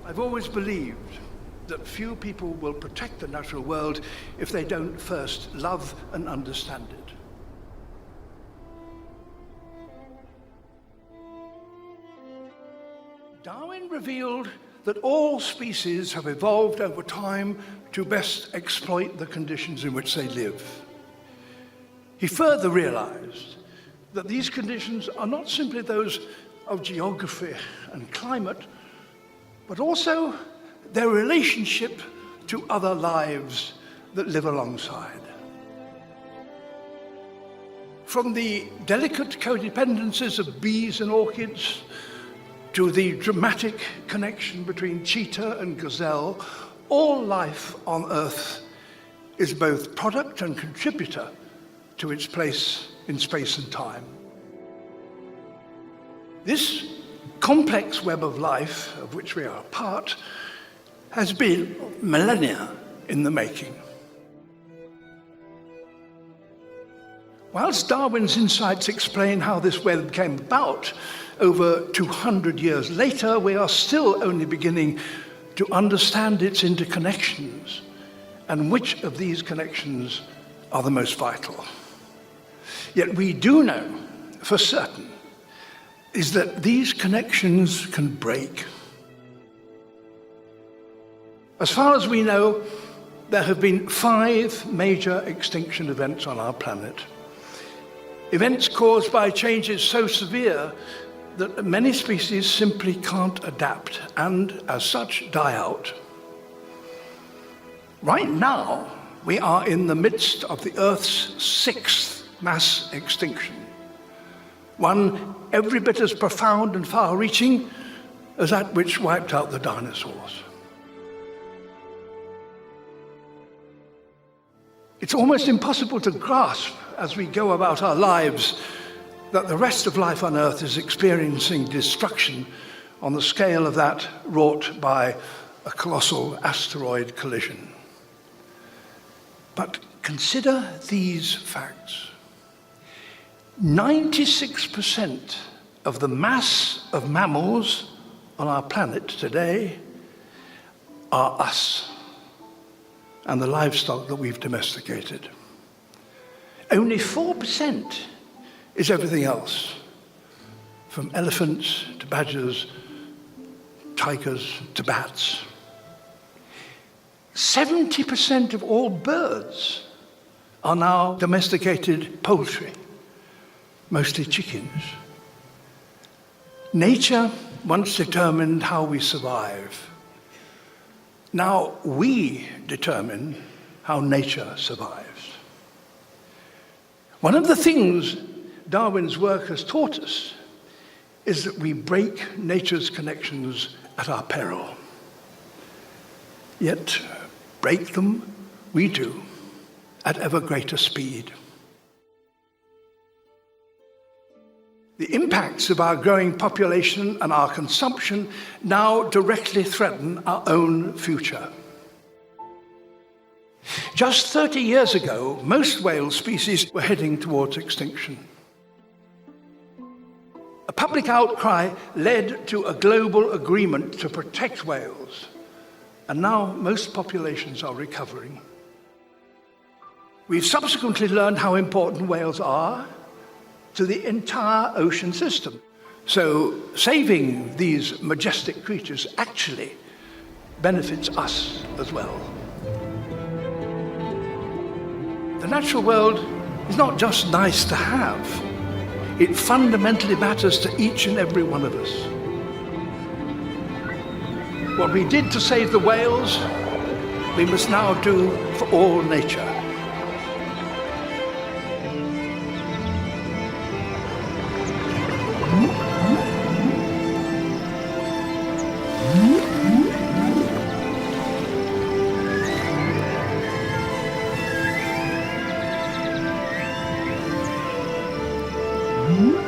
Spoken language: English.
I've always believed that few people will protect the natural world if they don't first love and understand it. Darwin revealed that all species have evolved over time to best exploit the conditions in which they live. He further realized that these conditions are not simply those of geography and climate, but also their relationship to other lives that live alongside. From the delicate codependencies of bees and orchids to the dramatic connection between cheetah and gazelle, all life on Earth is both product and contributor to its place in space and time. This complex web of life, of which we are a part, has been millennia in the making. Whilst Darwin's insights explain how this web came about, over 200 years later, we are still only beginning to understand its interconnections and which of these connections are the most vital. Yet we do know for certain is that these connections can break. As far as we know, there have been 5 major extinction events on our planet. Events caused by changes so severe that many species simply can't adapt and, as such, die out. Right now, we are in the midst of the Earth's 6th mass extinction, one every bit as profound and far-reaching as that which wiped out the dinosaurs. It's almost impossible to grasp as we go about our lives that the rest of life on Earth is experiencing destruction on the scale of that wrought by a colossal asteroid collision. But consider these facts. 96% of the mass of mammals on our planet today are us and the livestock that we've domesticated. Only 4% is everything else, from elephants to badgers, tigers to bats. 70% of all birds are now domesticated poultry, mostly chickens. Nature once determined how we survive. Now we determine how nature survives. One of the things Darwin's work has taught us is that we break nature's connections at our peril. Yet break them we do at ever greater speed. The impacts of our growing population and our consumption now directly threaten our own future. Just 30 years ago, most whale species were heading towards extinction. A public outcry led to a global agreement to protect whales, and now most populations are recovering. We've subsequently learned how important whales are to the entire ocean system. So saving these majestic creatures actually benefits us as well. The natural world is not just nice to have. It fundamentally matters to each and every one of us. What we did to save the whales, we must now do for all nature. Mm-hmm.